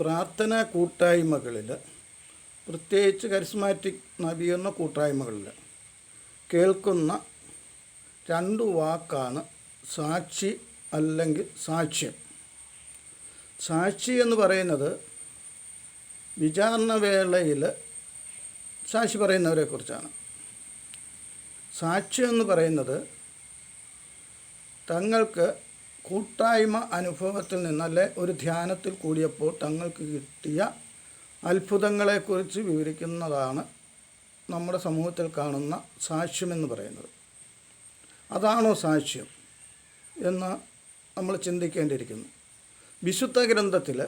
പ്രാർത്ഥനാ കൂട്ടായ്മകളിൽ, പ്രത്യേകിച്ച് കരിസ്മാറ്റിക് നവീകരണ കൂട്ടായ്മകളിൽ കേൾക്കുന്ന രണ്ട് വാക്കാണ് സാക്ഷി അല്ലെങ്കിൽ സാക്ഷ്യം. സാക്ഷി എന്ന് പറയുന്നത് വിചാരണവേളയിൽ സാക്ഷി പറയുന്നവരെക്കുറിച്ചാണ്. സാക്ഷ്യം എന്ന് പറയുന്നത് തങ്ങൾക്ക് കൂട്ടായ്മ അനുഭവത്തിൽ നിന്നല്ലേ ഒരു ധ്യാനത്തിൽ കൂടിയപ്പോൾ തങ്ങൾക്ക് കിട്ടിയ അത്ഭുതങ്ങളെക്കുറിച്ച് വിവരിക്കുന്നതാണ് നമ്മുടെ സമൂഹത്തിൽ കാണുന്ന സാക്ഷ്യമെന്ന് പറയുന്നത്. അതാണോ സാക്ഷ്യം എന്ന് നമ്മൾ ചിന്തിക്കേണ്ടിയിരിക്കുന്നു. വിശുദ്ധ ഗ്രന്ഥത്തിൽ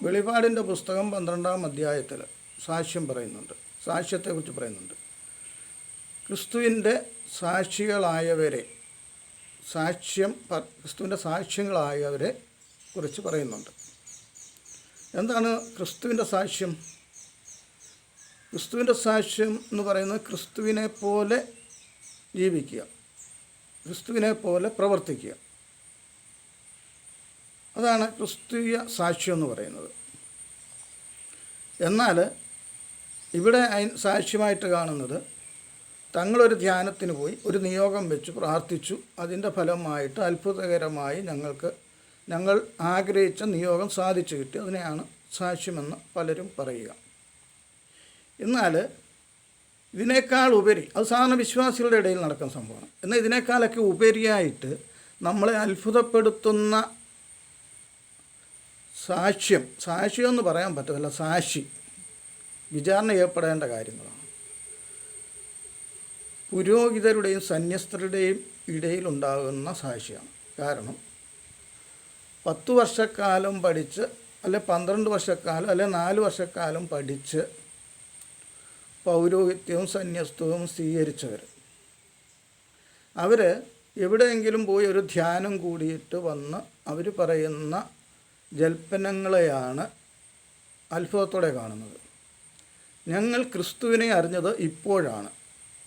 വെളിപാടിൻ്റെ പുസ്തകം 12-ാം അധ്യായത്തിൽ സാക്ഷ്യം പറയുന്നുണ്ട്, സാക്ഷ്യത്തെക്കുറിച്ച് പറയുന്നുണ്ട്. ക്രിസ്തുവിൻ്റെ സാക്ഷികളായവരെ, ക്രിസ്തുവിൻ്റെ സാക്ഷ്യങ്ങളായവരെ കുറിച്ച് പറയുന്നുണ്ട്. എന്താണ് ക്രിസ്തുവിൻ്റെ സാക്ഷ്യം? ക്രിസ്തുവിൻ്റെ സാക്ഷ്യം എന്ന് പറയുന്നത് ക്രിസ്തുവിനെ പോലെ ജീവിക്കുക, ക്രിസ്തുവിനെ പോലെ പ്രവർത്തിക്കുക. അതാണ് ക്രിസ്തീയ സാക്ഷ്യം എന്ന് പറയുന്നത്. എന്നാൽ ഇവിടെ സാക്ഷ്യമായിട്ട് കാണുന്നത് തങ്ങളൊരു ധ്യാനത്തിന് പോയി ഒരു നിയോഗം വെച്ച് പ്രാർത്ഥിച്ചു, അതിൻ്റെ ഫലമായിട്ട് അത്ഭുതകരമായി ഞങ്ങൾ ആഗ്രഹിച്ച നിയോഗം സാധിച്ചു കിട്ടി, അതിനെയാണ് സാക്ഷ്യമെന്ന് പലരും പറയുക. എന്നാൽ ഇതിനേക്കാൾ ഉപരി, അത് സാധാരണ വിശ്വാസികളുടെ ഇടയിൽ നടക്കുന്ന സംഭവമാണ്. എന്നാൽ ഇതിനേക്കാളൊക്കെ ഉപരിയായിട്ട് നമ്മളെ അത്ഭുതപ്പെടുത്തുന്ന സാക്ഷ്യം എന്ന് പറയാൻ പറ്റത്തില്ല, സാക്ഷി വിചാരണ ചെയ്യപ്പെടേണ്ട കാര്യങ്ങളാണ്. പുരോഹിതരുടെയും സന്യസ്തരുടെയും ഇടയിലുണ്ടാകുന്ന സാക്ഷിയാണ്. കാരണം 10 വർഷക്കാലം പഠിച്ച്, അല്ലെ 12 വർഷക്കാലം, അല്ലെ 4 വർഷക്കാലം പഠിച്ച് പൗരോഹിത്യവും സന്യസ്തവും സ്വീകരിച്ചവർ, അവർ എവിടെയെങ്കിലും പോയി ഒരു ധ്യാനം കൂടിയിട്ട് വന്ന് അവർ പറയുന്ന ജൽപ്പനങ്ങളെയാണ് അത്ഭുതത്തോടെ കാണുന്നത്. ഞങ്ങൾ ക്രിസ്തുവിനെ അറിഞ്ഞത് ഇപ്പോഴാണ്,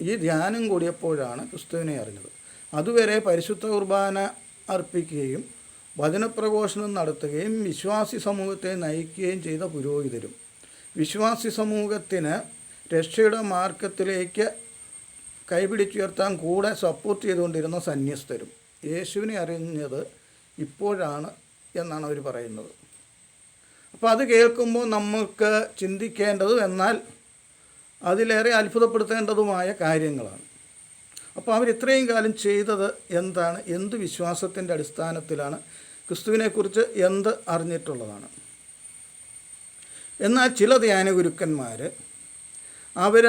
ഈ ധ്യാനം കൂടിയപ്പോഴാണ് ക്രിസ്തുവിനെ അറിഞ്ഞത്. അതുവരെ പരിശുദ്ധ കുർബാന അർപ്പിക്കുകയും വചനപ്രഘോഷണം നടത്തുകയും വിശ്വാസി സമൂഹത്തെ നയിക്കുകയും ചെയ്ത പുരോഹിതരും, വിശ്വാസി സമൂഹത്തിന് രക്ഷയുടെ മാർഗത്തിലേക്ക് കൈപിടിച്ചുയർത്താൻ കൂടെ സപ്പോർട്ട് ചെയ്തുകൊണ്ടിരുന്ന സന്യസ്തരും യേശുവിനെ അറിഞ്ഞത് ഇപ്പോഴാണ് എന്നാണ് അവർ പറയുന്നത്. അപ്പോൾ അത് കേൾക്കുമ്പോൾ നമുക്ക് ചിന്തിക്കേണ്ടതും എന്നാൽ അതിലേറെ അത്ഭുതപ്പെടുത്തേണ്ടതുമായ കാര്യങ്ങളാണ്. അപ്പോൾ അവരിത്രയും കാലം ചെയ്തത് എന്താണ്? എന്ത് വിശ്വാസത്തിൻ്റെ അടിസ്ഥാനത്തിലാണ്? ക്രിസ്തുവിനെക്കുറിച്ച് എന്ത് അറിഞ്ഞിട്ടുള്ളതാണ്? എന്നാൽ ചില ധ്യാനഗുരുക്കന്മാർ അവർ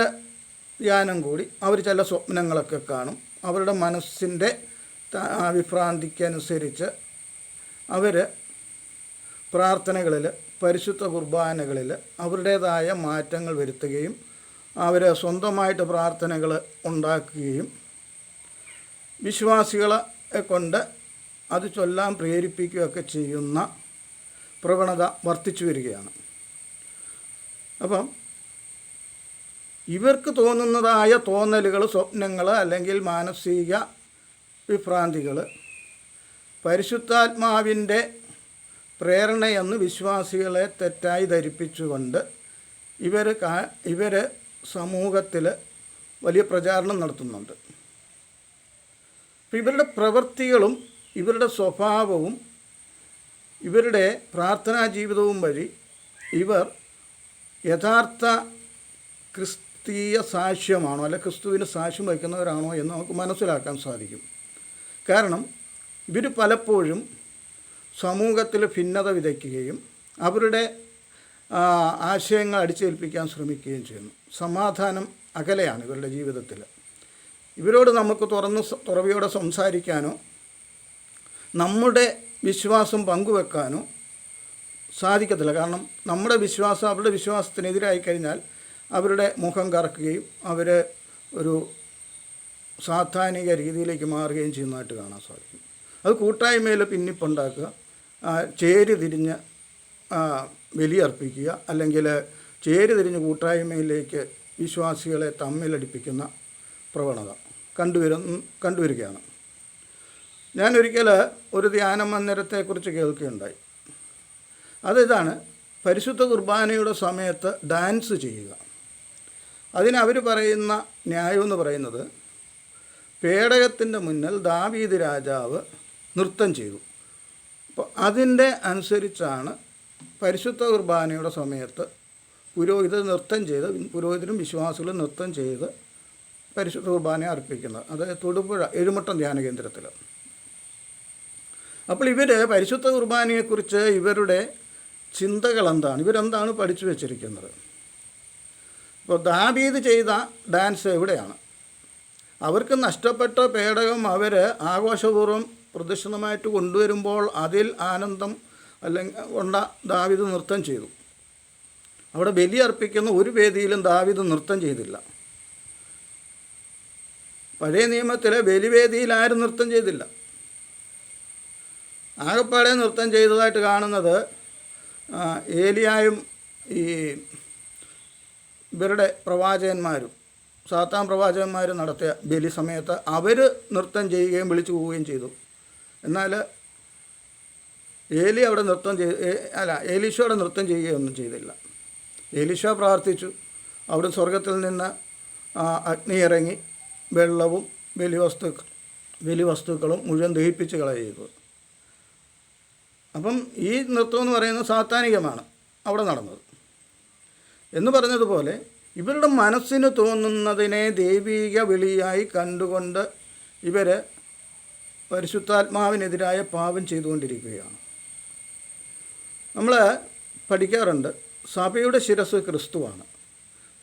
ധ്യാനം കൂടി അവർ ചില സ്വപ്നങ്ങളൊക്കെ കാണും. അവരുടെ മനസ്സിൻ്റെ വിഭ്രാന്തിക്കനുസരിച്ച് അവർ പ്രാർത്ഥനകളിൽ, പരിശുദ്ധ കുർബാനകളിൽ അവരുടേതായ മാറ്റങ്ങൾ വരുത്തുകയും അവർ സ്വന്തമായിട്ട് പ്രാർത്ഥനകൾ ഉണ്ടാക്കുകയും വിശ്വാസികളെ കൊണ്ട് അത് ചൊല്ലാൻ പ്രേരിപ്പിക്കുകയൊക്കെ ചെയ്യുന്ന പ്രവണത വർദ്ധിച്ചു വരികയാണ്. അപ്പം ഇവർക്ക് തോന്നുന്നതായ തോന്നലുകൾ, സ്വപ്നങ്ങൾ അല്ലെങ്കിൽ മാനസിക വിഭ്രാന്തികൾ പരിശുദ്ധാത്മാവിൻ്റെ പ്രേരണയെന്ന് വിശ്വാസികളെ തെറ്റായി ധരിപ്പിച്ചുകൊണ്ട് ഇവർ സമൂഹത്തിൽ വലിയ പ്രചാരണം നടത്തുന്നുണ്ട്. ഇവരുടെ പ്രവൃത്തികളും ഇവരുടെ സ്വഭാവവും ഇവരുടെ പ്രാർത്ഥനാ ജീവിതവും വഴി ഇവർ യഥാർത്ഥ ക്രിസ്തീയ സാക്ഷ്യമാണോ അല്ലെ ക്രിസ്തുവിന് സാക്ഷ്യം വഹിക്കുന്നവരാണോ എന്ന് നമുക്ക് മനസ്സിലാക്കാൻ സാധിക്കും. കാരണം ഇവർ പലപ്പോഴും സമൂഹത്തിൽ ഭിന്നത വിതയ്ക്കുകയും അവരുടെ ആശയങ്ങൾ അടിച്ചേൽപ്പിക്കാൻ ശ്രമിക്കുകയും ചെയ്യുന്നു. സമാധാനം അകലെയാണ് ഇവരുടെ ജീവിതത്തിൽ. ഇവരോട് നമുക്ക് തുറവിയോടെ സംസാരിക്കാനോ നമ്മുടെ വിശ്വാസം പങ്കുവെക്കാനോ സാധിക്കത്തില്ല. കാരണം നമ്മുടെ വിശ്വാസം അവരുടെ വിശ്വാസത്തിനെതിരായി കഴിഞ്ഞാൽ അവരുടെ മുഖം കറക്കുകയും അവർ ഒരു സാധാനിക രീതിയിലേക്ക് മാറുകയും ചെയ്യുന്നതായിട്ട് കാണാൻ സാധിക്കും. അത് കൂട്ടായ്മയിൽ ഭിന്നിപ്പുണ്ടാക്കുക, ചേരി തിരിഞ്ഞ് ബലിയർപ്പിക്കുക, അല്ലെങ്കിൽ ചേരി തിരിഞ്ഞ് കൂട്ടായ്മയിലേക്ക് വിശ്വാസികളെ തമ്മിലടിപ്പിക്കുന്ന പ്രവണത കണ്ടുവരികയാണ്. ഞാനൊരിക്കൽ ഒരു ധ്യാന മന്ദിരത്തെക്കുറിച്ച് കേൾക്കുകയുണ്ടായി. അതിതാണ്, പരിശുദ്ധ കുർബാനയുടെ സമയത്ത് ഡാൻസ് ചെയ്യുക. അതിനവർ പറയുന്ന ന്യായം എന്ന് പറയുന്നത്, പേടകത്തിൻ്റെ മുന്നിൽ ദാവീദ് രാജാവ് നൃത്തം ചെയ്തു. അപ്പോൾ അതിൻ്റെ അനുസരിച്ചാണ് പരിശുദ്ധ കുർബാനയുടെ സമയത്ത് പുരോഹിതരും വിശ്വാസികളും നൃത്തം ചെയ്ത് പരിശുദ്ധ കുർബാന അർപ്പിക്കുന്നത്. അത് തൊടുപുഴ എഴുമുട്ടം ധ്യാന കേന്ദ്രത്തിൽ. അപ്പോൾ ഇവർ പരിശുദ്ധ കുർബാനയെക്കുറിച്ച് ഇവരുടെ ചിന്തകൾ എന്താണ്, ഇവരെന്താണ് പഠിച്ചു വച്ചിരിക്കുന്നത്? ഇപ്പോൾ ദാവീദ് ചെയ്ത ഡാൻസ് എവിടെയാണ്? അവർക്ക് നഷ്ടപ്പെട്ട പേടകം അവർ ആഘോഷപൂർവ്വം പ്രദക്ഷിണമായിട്ട് കൊണ്ടുവരുമ്പോൾ അതിൽ ആനന്ദം കൊണ്ട ദാവീദ് നൃത്തം ചെയ്തു. അവിടെ ബലി അർപ്പിക്കുന്ന ഒരു വേദിയിലും ദാവീദ് നൃത്തം ചെയ്തില്ല. പഴയ നിയമത്തിലെ ബലിവേദിയിൽ ആരും നൃത്തം ചെയ്തില്ല. ആകപ്പാടെ നൃത്തം ചെയ്തതായിട്ട് കാണുന്നത് ഏലിയായും ഈ ഇവരുടെ പ്രവാചകന്മാരും സാത്താൻ പ്രവാചകന്മാരും നടത്തിയ ബലി സമയത്ത് അവർ നൃത്തം ചെയ്യുകയും വിളിച്ചു പോവുകയും ചെയ്തു. എന്നാൽ ഏലീശോ അവിടെ നൃത്തം ചെയ്യുകയൊന്നും ചെയ്തില്ല. ഏലീശോ പ്രാർത്ഥിച്ചു. അവിടെ സ്വർഗത്തിൽ നിന്ന് അഗ്നി ഇറങ്ങി വെള്ളവും ബലിവസ്തുക്കളും മുഴുവൻ ദഹിപ്പിച്ച് കളയുക. അപ്പം ഈ നൃത്തം എന്ന് പറയുന്നത് സാത്താനികമാണ് അവിടെ നടന്നത്. എന്ന് പറഞ്ഞതുപോലെ ഇവരുടെ മനസ്സിന് തോന്നുന്നതിനെ ദൈവീക വിളിയായി കണ്ടുകൊണ്ട് ഇവർ പരിശുദ്ധാത്മാവിനെതിരായ പാപം ചെയ്തുകൊണ്ടിരിക്കുകയാണ്. നമ്മൾ പഠിക്കാറുണ്ട്, സഭയുടെ ശിരസ്സ് ക്രിസ്തുവാണ്.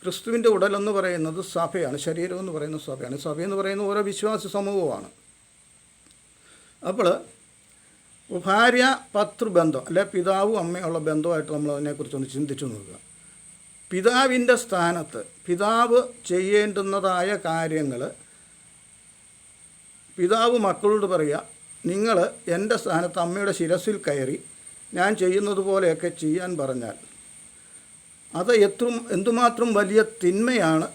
ക്രിസ്തുവിൻ്റെ ഉടലെന്ന് പറയുന്നത് സഭയാണ്, ശരീരം എന്ന് പറയുന്നത് സഭയാണ്. സഭയെന്ന് പറയുന്നത് ഓരോ വിശ്വാസ സമൂഹമാണ്. അപ്പോൾ ഭാര്യ ഭർതൃബന്ധം അല്ലെ പിതാവും അമ്മയുള്ള ബന്ധമായിട്ട് നമ്മൾ അതിനെക്കുറിച്ചൊന്ന് ചിന്തിച്ചു നോക്കുക. പിതാവിൻ്റെ സ്ഥാനത്ത് പിതാവ് ചെയ്യേണ്ടുന്നതായ കാര്യങ്ങൾ പിതാവ് മക്കളോട് പറയുക, നിങ്ങൾ എൻ്റെ സ്ഥാനത്ത് അമ്മയുടെ ശിരസിൽ കയറി ഞാൻ ചെയ്യുന്നത് പോലെയൊക്കെ ചെയ്യാൻ പറഞ്ഞാൽ അത് എന്തുമാത്രം വലിയ തിന്മയാണ്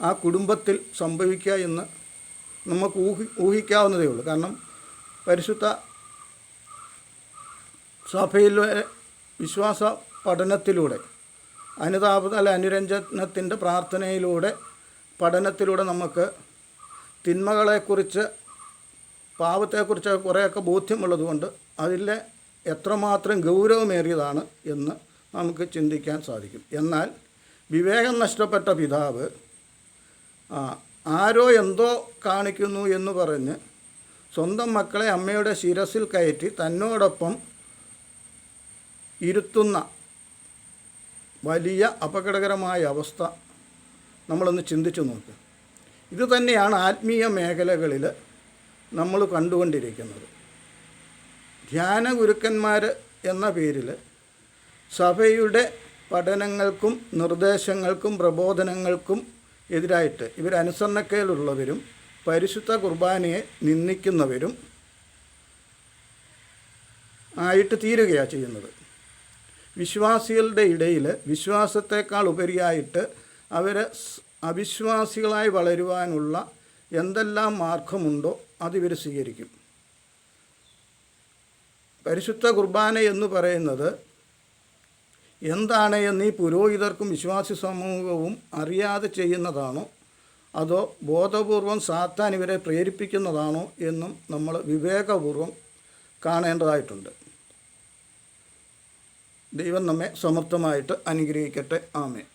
ആ കുടുംബത്തിൽ സംഭവിക്കുക എന്ന് നമുക്ക് ഊഹിക്കാവുന്നതേ ഉള്ളൂ. കാരണം പരിശുദ്ധ സഭയിലെ വിശ്വാസ പഠനത്തിലൂടെ അനുരഞ്ജനത്തിൻ്റെ പഠനത്തിലൂടെ നമുക്ക് തിന്മകളെക്കുറിച്ച് പാപത്തെക്കുറിച്ച് കുറേയൊക്കെ ബോധ്യമുള്ളതുകൊണ്ട് അതിലെ എത്രമാത്രം ഗൗരവമേറിയതാണ് എന്ന് നമുക്ക് ചിന്തിക്കാൻ സാധിക്കും. എന്നാൽ വിവേകം നഷ്ടപ്പെട്ട പിതാവ് ആരോ എന്തോ കാണിക്കുന്നു എന്ന് പറഞ്ഞ് സ്വന്തം മക്കളെ അമ്മയുടെ ശിരസിൽ കയറ്റി തന്നോടൊപ്പം ഇരുത്തുന്ന വലിയ അപകടകരമായ അവസ്ഥ നമ്മളൊന്ന് ചിന്തിച്ചു നോക്കുക. ഇത് തന്നെയാണ് ആത്മീയ മേഖലകളിൽ നമ്മൾ കണ്ടുകൊണ്ടിരിക്കുന്നത്. ധ്യാന ഗുരുക്കന്മാർ എന്ന പേരിൽ സഭയുടെ പഠനങ്ങൾക്കും നിർദ്ദേശങ്ങൾക്കും പ്രബോധനങ്ങൾക്കും എതിരായിട്ട് ഇവരനുസരണക്കേടുള്ളവരും പരിശുദ്ധ കുർബാനയെ നിന്ദിക്കുന്നവരും ആയിട്ട് തീരുകയാണ് ചെയ്യുന്നത്. വിശ്വാസികളുടെ ഇടയിൽ വിശ്വാസത്തെക്കാൾ ഉപരിയായിട്ട് അവർ അവിശ്വാസികളായി വളരുവാനുള്ള എന്തെല്ലാം മാർഗമുണ്ടോ അതിവർ സ്വീകരിക്കും. പരിശുദ്ധ കുർബാന എന്ന് പറയുന്നത് എന്താണ് എന്ന് ഈ പുരോഹിതർക്കും വിശ്വാസി സമൂഹവും അറിയാതെ ചെയ്യുന്നതാണോ അതോ ബോധപൂർവം സാത്താൻ ഇവരെ പ്രേരിപ്പിക്കുന്നതാണോ എന്നും നമ്മൾ വിവേകപൂർവം കാണേണ്ടതായിട്ടുണ്ട്. ദൈവം നമ്മെ സമർത്ഥമായിട്ട് അനുഗ്രഹിക്കട്ടെ. ആമേൻ.